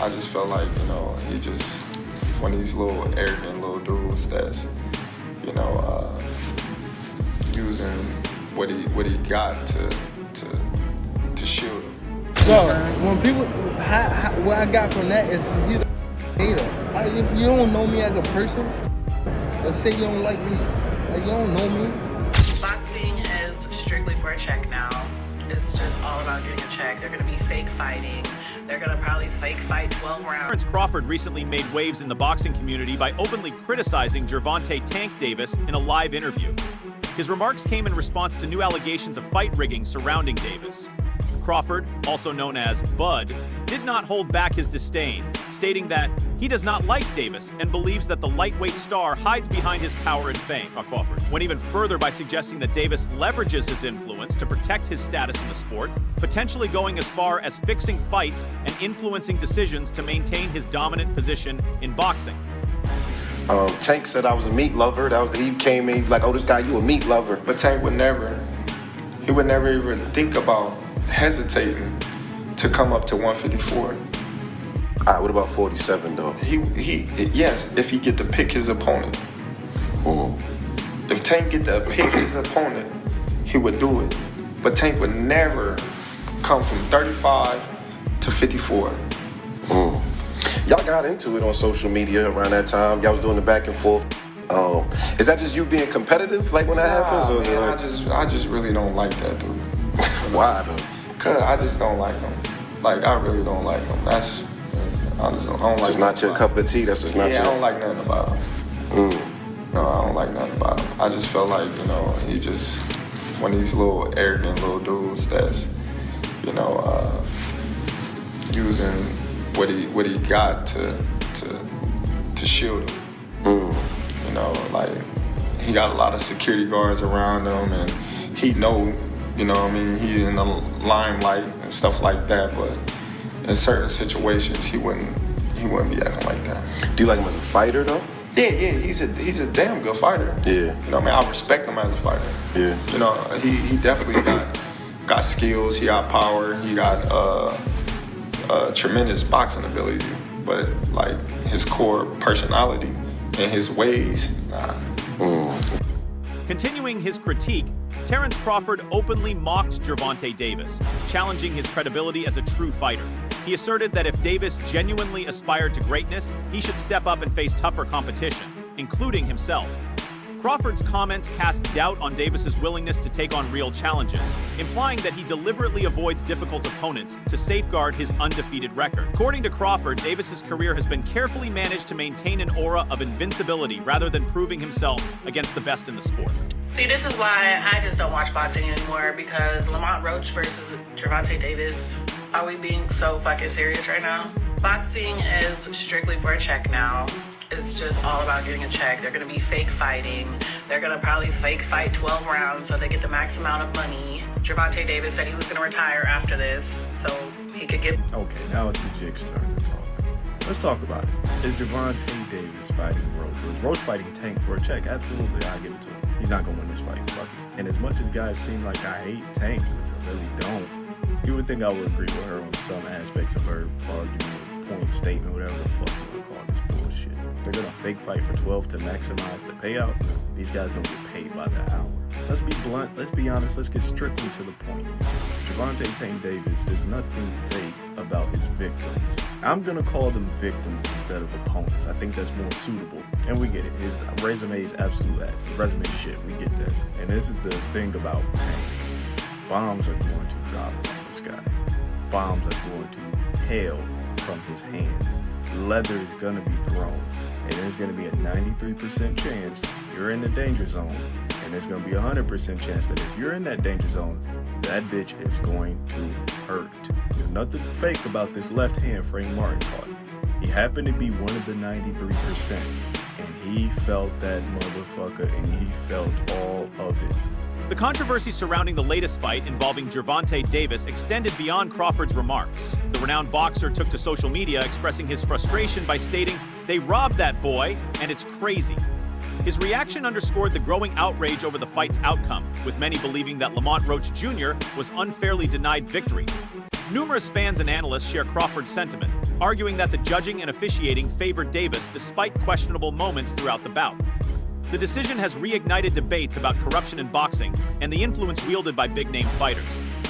I just felt like, he just one of these little arrogant little dudes that's, using what he got to shield him. So when people, what I got from that is he's a hater. You don't know me as a person. Let's say you don't like me. Like, you don't know me. Boxing is strictly for a check now. It's just all about getting a check. They're going to be fake fighting. They're going to probably fake fight 12 rounds. Terence Crawford recently made waves in the boxing community by openly criticizing Gervonta "Tank" Davis in a live interview. His remarks came in response to new allegations of fight rigging surrounding Davis. Crawford, also known as Bud, did not hold back his disdain, stating that he does not like Davis and believes that the lightweight star hides behind his power and fame. Crawford went even further by suggesting that Davis leverages his influence to protect his status in the sport, potentially going as far as fixing fights and influencing decisions to maintain his dominant position in boxing. Tank said I was a meat lover. He came in like, oh, this guy, you a meat lover. But Tank would never even think about hesitating to come up to 154. All right, what about 47 though? Yes, if he get to pick his opponent. If Tank get to pick his opponent, he would do it. But Tank would never come from 35 to 54. Y'all got into it on social media around that time. Y'all was doing the back and forth. Is that just you being competitive, like when that happens? Or man, is it like... I just really don't like that dude. Why though? Cause I just don't like him. Like, I really don't like him. I don't like. Just not your cup of tea. That's just not your. Yeah, I don't like nothing about him. No, I don't like nothing about him. I just felt like, he just one of these little arrogant little dudes that's, using what he got to shield him. Like, he got a lot of security guards around him, and he know. He's in the limelight and stuff like that, but in certain situations, he wouldn't be acting like that. Do you like him as a fighter, though? Yeah, he's a damn good fighter. Yeah. I respect him as a fighter. Yeah. He definitely got skills, he got power, he got tremendous boxing ability, but, like, his core personality and his ways, nah. Continuing his critique, Terence Crawford openly mocked Gervonta Davis, challenging his credibility as a true fighter. He asserted that if Davis genuinely aspired to greatness, he should step up and face tougher competition, including himself. Crawford's comments cast doubt on Davis's willingness to take on real challenges, implying that he deliberately avoids difficult opponents to safeguard his undefeated record. According to Crawford, Davis's career has been carefully managed to maintain an aura of invincibility rather than proving himself against the best in the sport. See, this is why I just don't watch boxing anymore, because Lamont Roach versus Gervonta Davis, are we being so fucking serious right now? Boxing is strictly for a check now. It's just all about getting a check. They're going to be fake fighting. They're going to probably fake fight 12 rounds so they get the max amount of money. Gervonta Davis said he was going to retire after this so he could get... Okay, now it's the Jig's turn to talk. Let's talk about it. Is Gervonta Davis fighting Roach? Or is Roach fighting Tank for a check? Absolutely, I'll give it to him. He's not going to win this fight. Fuck it. And as much as guys seem like I hate Tank, which I really don't, you would think I would agree with her on some aspects of her argument, point, statement, whatever the fuck you want to call this bullshit. They're going to fake fight for 12 to maximize the payout. These guys don't get paid by the hour. Let's be blunt, let's be honest, let's get strictly to the point. Gervonta Tank Davis, there's nothing fake about his victims. I'm going to call them victims instead of opponents. I think that's more suitable. And we get it. His resume is absolute ass. His resume is shit. We get that. And this is the thing about Tank. Bombs are going to drop from this guy. Bombs are going to hail from his hands. Leather is going to be thrown. And there's going to be a 93% chance you're in the danger zone. And there's going to be a 100% chance that if you're in that danger zone, that bitch is going to hurt. There's nothing fake about this left hand Frank Martin caught. He happened to be one of the 93%. And he felt that motherfucker, and he felt all of it. The controversy surrounding the latest fight involving Gervonta Davis extended beyond Crawford's remarks. The renowned boxer took to social media expressing his frustration by stating, "They robbed that boy, and it's crazy." His reaction underscored the growing outrage over the fight's outcome, with many believing that Lamont Roach Jr. was unfairly denied victory. Numerous fans and analysts share Crawford's sentiment, arguing that the judging and officiating favored Davis despite questionable moments throughout the bout. The decision has reignited debates about corruption in boxing and the influence wielded by big-name fighters.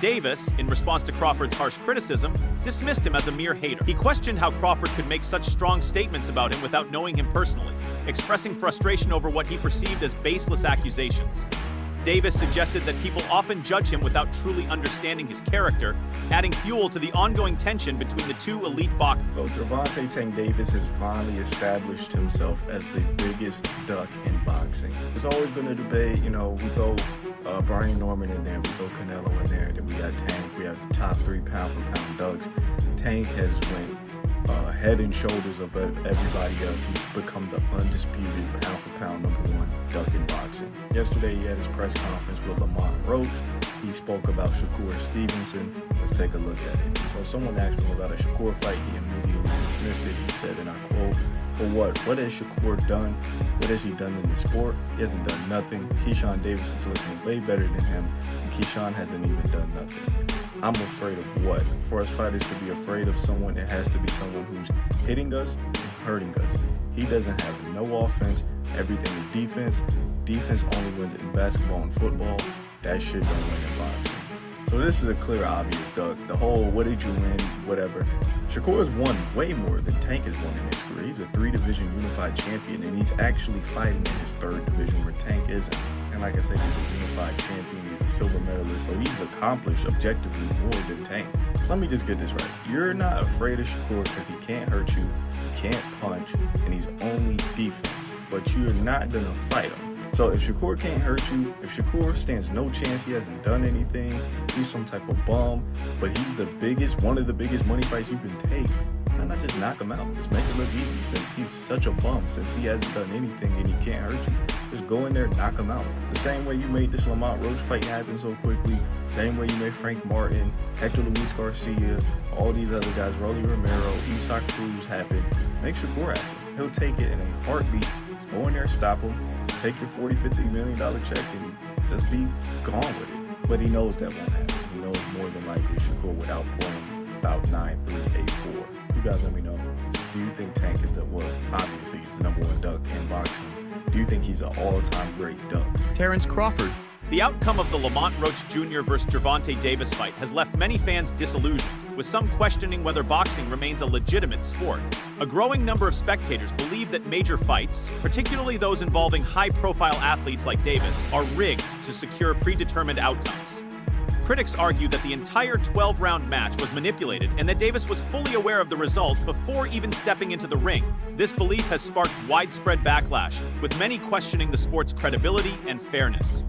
Davis, in response to Crawford's harsh criticism, dismissed him as a mere hater. He questioned how Crawford could make such strong statements about him without knowing him personally, expressing frustration over what he perceived as baseless accusations. Davis suggested that people often judge him without truly understanding his character, adding fuel to the ongoing tension between the two elite boxers. So Gervonta Tank Davis has finally established himself as the biggest duck in boxing. There's always been a debate, we throw Brian Norman in there, we throw Canelo in there, then we got Tank, we have the top 3 pound-for-pound ducks. Tank has went head and shoulders above everybody else. He's become the undisputed pound-for-pound #1 duck in boxing. Yesterday, he had his press conference with Lamont Roach. He spoke about Shakur Stevenson. Let's take a look at it. So someone asked him about a Shakur fight. He immediately dismissed it. He said, and I quote, "For what? What has Shakur done? What has he done in the sport? He hasn't done nothing. Keyshawn Davis is looking way better than him, and Keyshawn hasn't even done nothing." I'm afraid of what? For us fighters to be afraid of someone, it has to be someone who's hitting us and hurting us. He doesn't have no offense. Everything is defense. Defense only wins in basketball and football. That shit don't win in boxing. So this is a clear, obvious duck. The whole what did you win, whatever. Shakur has won way more than Tank has won in his career. He's a 3-division unified champion, and he's actually fighting in his 3rd division where Tank isn't. And like I said, he's a unified champion. He's a silver medalist, so he's accomplished objectively more than Tank. Let me just get this right. You're not afraid of Shakur because he can't hurt you, he can't punch, and he's only defense. But you're not going to fight him. So if Shakur can't hurt you, if Shakur stands no chance, he hasn't done anything, he's some type of bum, but he's one of the biggest money fights you can take, why not just knock him out? Just make it look easy since he's such a bum, since he hasn't done anything and he can't hurt you. Just go in there and knock him out. The same way you made this Lamont Roach fight happen so quickly, same way you made Frank Martin, Hector Luis Garcia, all these other guys, Rolly Romero, Isaac Cruz happen. Make Shakur happen. He'll take it in a heartbeat. Just go in there, stop him, take your $40, $50 million check and just be gone with it. But he knows that won't happen. He knows more than likely Shakur would outpoint him about 9-3, 8-4. You guys let me know. Do you think Tank is obviously he's the #1 duck in boxing. Do you think he's an all-time great duck? Terence Crawford. The outcome of the Lamont Roach Jr. vs. Gervonta Davis fight has left many fans disillusioned, with some questioning whether boxing remains a legitimate sport. A growing number of spectators believe that major fights, particularly those involving high-profile athletes like Davis, are rigged to secure predetermined outcomes. Critics argue that the entire 12-round match was manipulated and that Davis was fully aware of the result before even stepping into the ring. This belief has sparked widespread backlash, with many questioning the sport's credibility and fairness.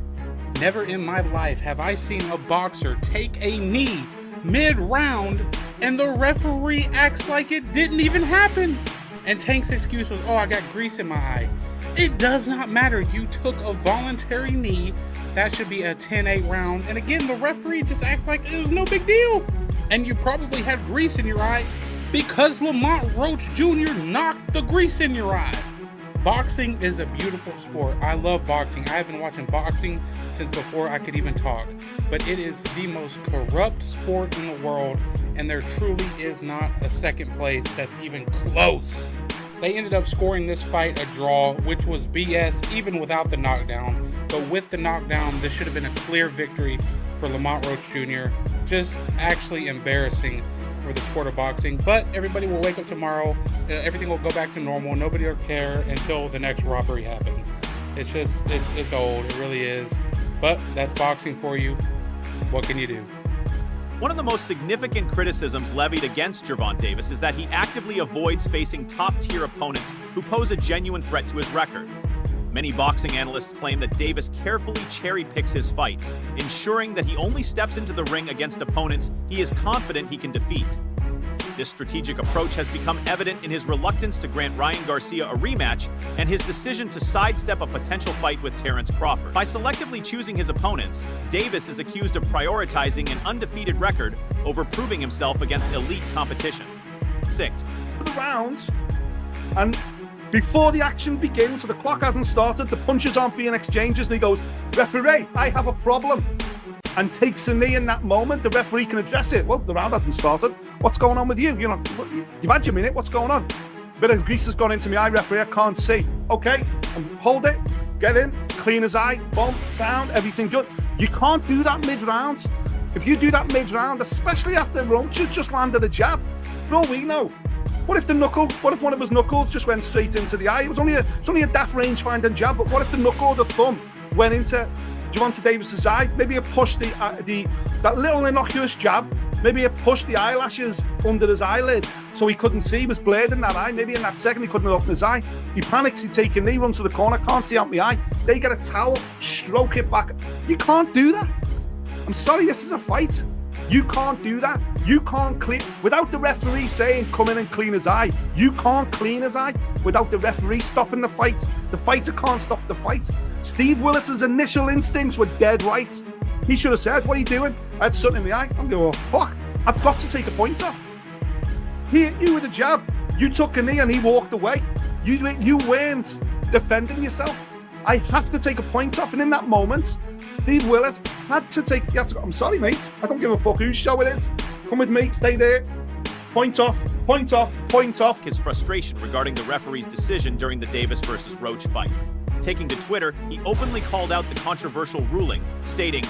Never in my life have I seen a boxer take a knee mid-round and the referee acts like it didn't even happen. And Tank's excuse was, "Oh, I got grease in my eye." It does not matter. You took a voluntary knee. That should be a 10-8 round. And again, the referee just acts like it was no big deal. And you probably had grease in your eye because Lamont Roach Jr. knocked the grease in your eye. Boxing is a beautiful sport. I love boxing. I have been watching boxing since before I could even talk. But it is the most corrupt sport in the world, and there truly is not a second place that's even close. They ended up scoring this fight a draw, which was BS even without the knockdown. But with the knockdown, this should have been a clear victory for Lamont Roach Jr. Just actually embarrassing for the sport of boxing. But everybody will wake up tomorrow. Everything will go back to normal. Nobody will care until the next robbery happens. It's old. It really is. But that's boxing for you. What can you do? One of the most significant criticisms levied against Gervonta Davis is that he actively avoids facing top-tier opponents who pose a genuine threat to his record. Many boxing analysts claim that Davis carefully cherry-picks his fights, ensuring that he only steps into the ring against opponents he is confident he can defeat. This strategic approach has become evident in his reluctance to grant Ryan Garcia a rematch and his decision to sidestep a potential fight with Terence Crawford. By selectively choosing his opponents, Davis is accused of prioritizing an undefeated record over proving himself against elite competition. 6. The rounds, and before the action begins, so the clock hasn't started, the punches aren't being exchanged, and he goes, "Referee, I have a problem." and takes a knee in that moment, the referee can address it. Well, the round hasn't started. What's going on with you? You know, you've had your minute. What's going on? A bit of grease has gone into my eye, referee. I can't see. Okay, and hold it. Get in. Clean his eye. Boom. Sound. Everything good. You can't do that mid-round. If you do that mid-round, especially after Roach has just landed a jab, for all we know. What if one of his knuckles just went straight into the eye? It's only a daft range-finding jab, but what if the knuckle or the thumb went into Gervonta Davis's eye? Maybe it pushed that little innocuous jab, maybe it pushed the eyelashes under his eyelid so he couldn't see, he was blurred in that eye. Maybe in that second he couldn't open his eye. He panics, he takes a knee, runs to the corner, can't see out my eye. They get a towel, stroke it back. You can't do that. I'm sorry, this is a fight. You can't do that. You can't clean, without the referee saying, come in and clean his eye. You can't clean his eye without the referee stopping the fight. The fighter can't stop the fight. Steve Willis's initial instincts were dead right. He should have said, what are you doing? I had something in the eye. I'm going, oh, fuck. I've got to take a point off. He hit you with a jab. You took a knee and he walked away. You weren't defending yourself. I have to take a point off. And in that moment, Steve Willis had to take, I'm sorry, mate. I don't give a fuck whose show it is. Come with me, stay there. Point off, point off, point off. His frustration regarding the referee's decision during the Davis versus Roach fight. Taking to Twitter, he openly called out the controversial ruling, stating,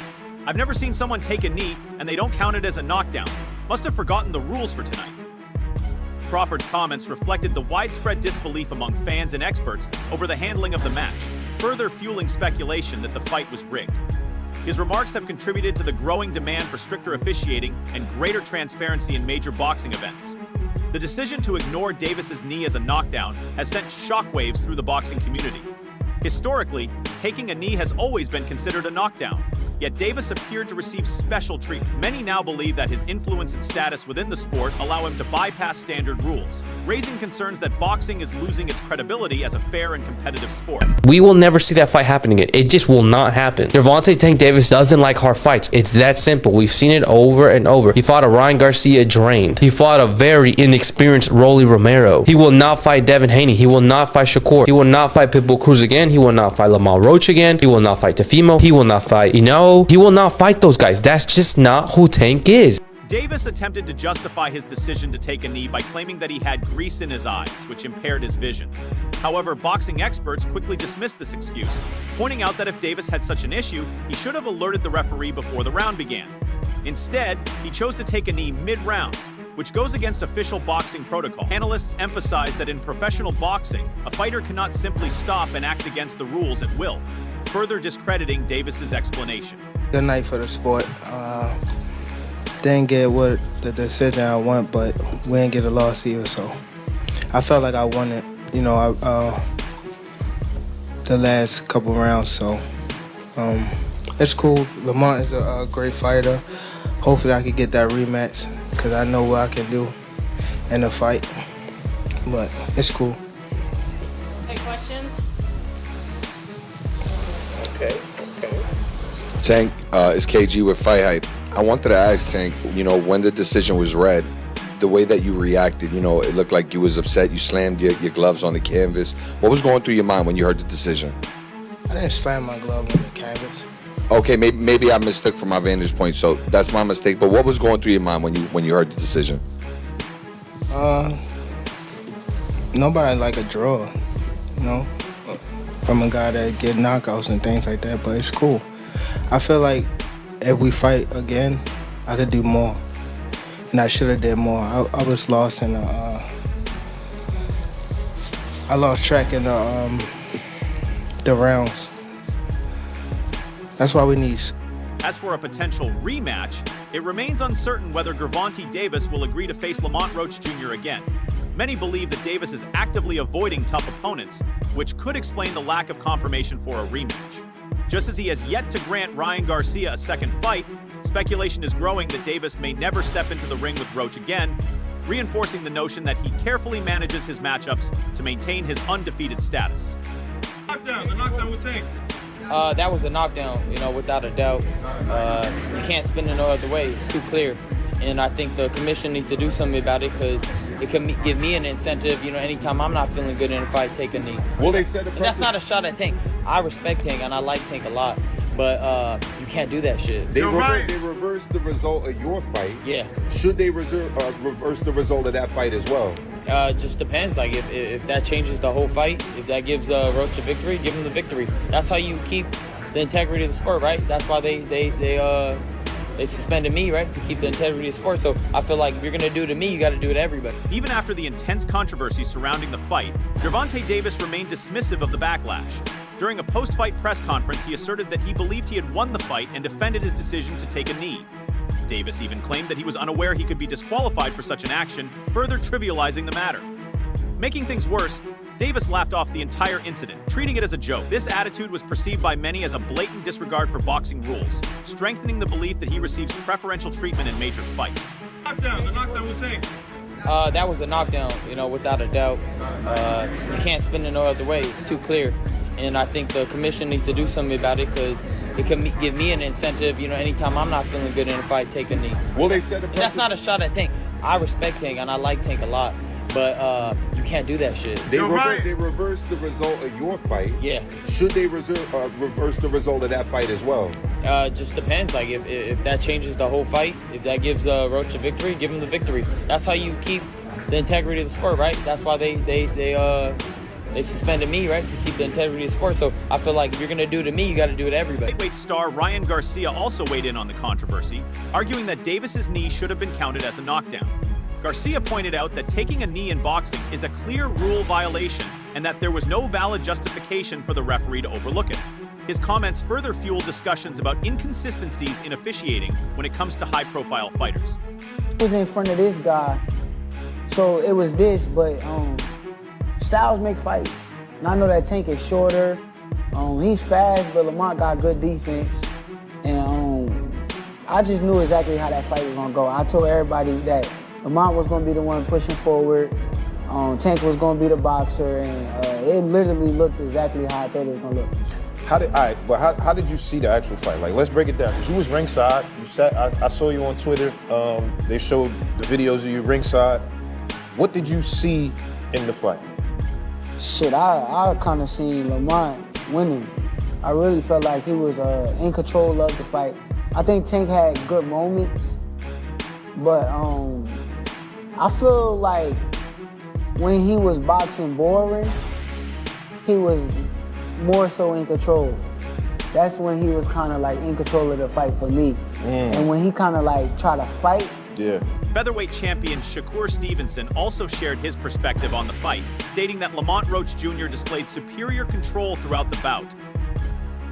"I've never seen someone take a knee and they don't count it as a knockdown. Must have forgotten the rules for tonight." Crawford's comments reflected the widespread disbelief among fans and experts over the handling of the match, further fueling speculation that the fight was rigged. His remarks have contributed to the growing demand for stricter officiating and greater transparency in major boxing events. The decision to ignore Davis's knee as a knockdown has sent shockwaves through the boxing community. Historically, taking a knee has always been considered a knockdown, yet Davis appeared to receive special treatment. Many now believe that his influence and status within the sport allow him to bypass standard rules, raising concerns that boxing is losing its credibility as a fair and competitive sport. We will never see that fight happening again. It just will not happen. Gervonta Tank Davis doesn't like hard fights. It's that simple. We've seen it over and over. He fought a Ryan Garcia drained. He fought a very inexperienced Rolly Romero. He will not fight Devin Haney. He will not fight Shakur. He will not fight Pitbull Cruz again. He will not fight Lamar Roach again. He will not fight Tefimo. He will not fight Ino. He will not fight those guys. That's just not who Tank is. Davis attempted to justify his decision to take a knee by claiming that he had grease in his eyes, which impaired his vision. However, boxing experts quickly dismissed this excuse, pointing out that if Davis had such an issue, he should have alerted the referee before the round began. Instead, he chose to take a knee mid-round, which goes against official boxing protocol. Analysts emphasize that in professional boxing, a fighter cannot simply stop and act against the rules at will, further discrediting Davis's explanation. Good night for the sport. Didn't get what the decision I want, but we didn't get a loss either, so I felt like I won it, the last couple rounds, so it's cool. Lamont is a great fighter. Hopefully I can get that rematch because I know what I can do in a fight, but it's cool. Any questions? Okay. Tank, it's KG with Fight Hype. I wanted to ask Tank, when the decision was read, the way that you reacted, it looked like you was upset. You slammed your gloves on the canvas. What was going through your mind when you heard the decision? I didn't slam my glove on the canvas. Okay, maybe I mistook from my vantage point, so that's my mistake. But what was going through your mind when you heard the decision? Nobody like a draw, from a guy that get knockouts and things like that. But it's cool. I feel like if we fight again, I could do more, and I should have did more. I was lost in I lost track in the rounds. That's why we need. As for a potential rematch, it remains uncertain whether Gervonta Davis will agree to face Lamont Roach Jr. again. Many believe that Davis is actively avoiding tough opponents, which could explain the lack of confirmation for a rematch. Just as he has yet to grant Ryan Garcia a second fight, speculation is growing that Davis may never step into the ring with Roach again, reinforcing the notion that he carefully manages his matchups to maintain his undefeated status. The knockdown with Tank. That was a knockdown, without a doubt. You can't spin it no other way. It's too clear. And I think the commission needs to do something about it because it can give me an incentive, anytime I'm not feeling good in a fight, take a knee. Will they set a precedent? And that's not a shot at Tank. I respect Tank and I like Tank a lot. but you can't do that shit. They reversed the result of your fight. Yeah. Should they reverse the result of that fight as well? Just depends. Like if that changes the whole fight, if that gives Roach a victory, give him the victory. That's how you keep the integrity of the sport, right? That's why they suspended me, right, to keep the integrity of the sport. So I feel like if you're gonna do it to me, you got to do it to everybody. Even after the intense controversy surrounding the fight, Gervonta Davis remained dismissive of the backlash. During a post-fight press conference, he asserted that he believed he had won the fight and defended his decision to take a knee. Davis even claimed that he was unaware he could be disqualified for such an action, further trivializing the matter. Making things worse, Davis laughed off the entire incident, treating it as a joke. This attitude was perceived by many as a blatant disregard for boxing rules, strengthening the belief that he receives preferential treatment in major fights. The knockdown with Tank. That was a knockdown, without a doubt. You can't spin it no other way. It's too clear. And I think the commission needs to do something about it because it can give me an incentive, anytime I'm not feeling good in a fight, take a knee. Well, they said that's not a shot at Tank. I respect Tank and I like Tank a lot. But you can't do that shit. They reversed the result of your fight. Yeah. Should they reverse the result of that fight as well? Just depends. Like if that changes the whole fight, if that gives Roach a victory, give him the victory. That's how you keep the integrity of the sport, right? That's why they suspended me, right, to keep the integrity of the sport. So I feel like if you're gonna do it to me, you got to do it to everybody. Lightweight star Ryan Garcia also weighed in on the controversy, arguing that Davis's knee should have been counted as a knockdown. Garcia pointed out that taking a knee in boxing is a clear rule violation and that there was no valid justification for the referee to overlook it. His comments further fueled discussions about inconsistencies in officiating when it comes to high-profile fighters. I was in front of this guy, so it was this, but styles make fights. And I know that Tank is shorter, he's fast, but Lamont got good defense. And I just knew exactly how that fight was gonna go. I told everybody that Lamont was going to be the one pushing forward. Tank was going to be the boxer, and it literally looked exactly how I thought it was going to look. How did you see the actual fight? Like, let's break it down. You was ringside. You sat. I saw you on Twitter. They showed the videos of you ringside. What did you see in the fight? Shit, I kind of seen Lamont winning. I really felt like he was in control of the fight. I think Tank had good moments, but I feel like when he was boxing boring, he was more so in control. That's when he was kind of like in control of the fight for me. And when he kind of like tried to fight. Yeah. Featherweight champion Shakur Stevenson also shared his perspective on the fight, stating that Lamont Roach Jr. displayed superior control throughout the bout.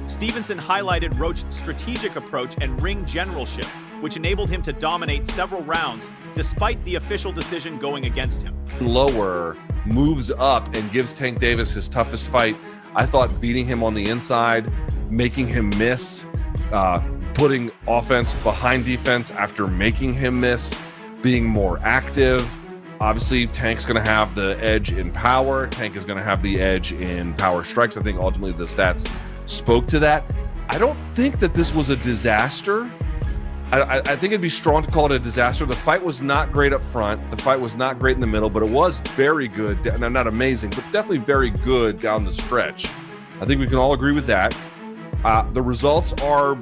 Stevenson highlighted Roach's strategic approach and ring generalship, which enabled him to dominate several rounds despite the official decision going against him. Lower, moves up and gives Tank Davis his toughest fight. I thought beating him on the inside, making him miss, putting offense behind defense after making him miss, being more active. Obviously, Tank's going to have the edge in power. Tank is going to have the edge in power strikes. I think ultimately the stats spoke to that. I don't think that this was a disaster. I think it'd be strong to call it a disaster. The fight was not great up front. The fight was not great in the middle, but it was very good. No, not amazing, but definitely very good down the stretch. I think we can all agree with that. The results are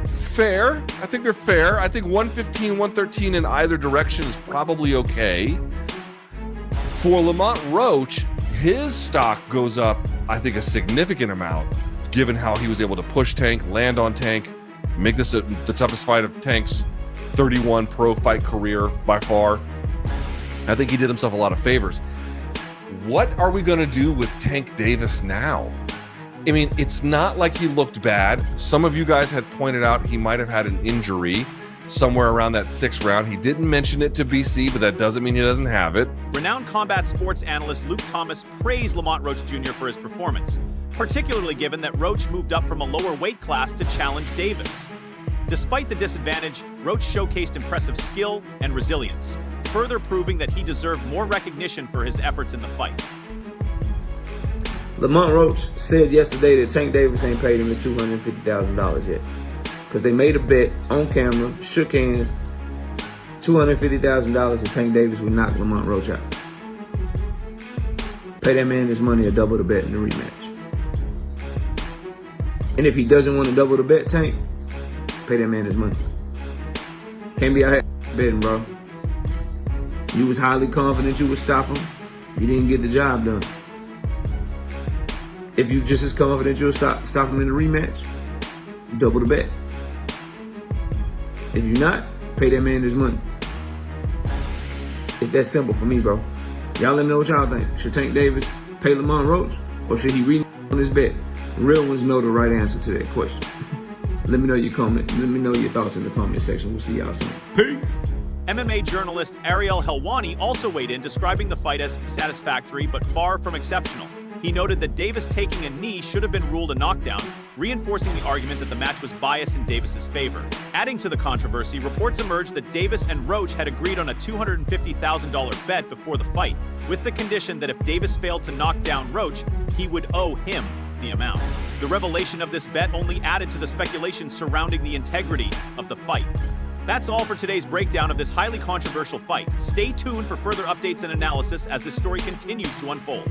fair. I think they're fair. I think 115, 113 in either direction is probably okay. For Lamont Roach, his stock goes up, I think, a significant amount, given how he was able to push Tank, land on Tank, make this the toughest fight of Tank's 31 pro fight career by far. I think he did himself a lot of favors. What are we going to do with Tank Davis now? I mean, it's not like he looked bad. Some of you guys had pointed out he might have had an injury somewhere around that 6th round. He didn't mention it to BC, but that doesn't mean he doesn't have it. Renowned combat sports analyst Luke Thomas praised Lamont Roach Jr. for his performance, particularly given that Roach moved up from a lower weight class to challenge Davis. Despite the disadvantage, Roach showcased impressive skill and resilience, further proving that he deserved more recognition for his efforts in the fight. Lamont Roach said yesterday that Tank Davis ain't paid him his $250,000 yet. Because they made a bet on camera, shook hands, $250,000 and Tank Davis would knock Lamont Roach out. Pay that man his money or double the bet in the rematch. And if he doesn't want to double the bet, Tank, pay that man his money. Can't be out here betting, bro. You was highly confident you would stop him. You didn't get the job done. If you just as confident you'll stop him in the rematch, double the bet. If you're not, pay that man his money. It's that simple for me, bro. Y'all let me know what y'all think. Should Tank Davis pay Lamont Roach, or should he read on his bet? Real ones know the right answer to that question. Let me know your comment. Let me know your thoughts in the comment section. We'll see y'all soon. Peace. MMA journalist Ariel Helwani also weighed in, describing the fight as satisfactory but far from exceptional. He noted that Davis taking a knee should have been ruled a knockdown, reinforcing the argument that the match was biased in Davis's favor. Adding to the controversy, reports emerged that Davis and Roach had agreed on a $250,000 bet before the fight, with the condition that if Davis failed to knock down Roach, he would owe him the amount. The revelation of this bet only added to the speculation surrounding the integrity of the fight. That's all for today's breakdown of this highly controversial fight. Stay tuned for further updates and analysis as this story continues to unfold.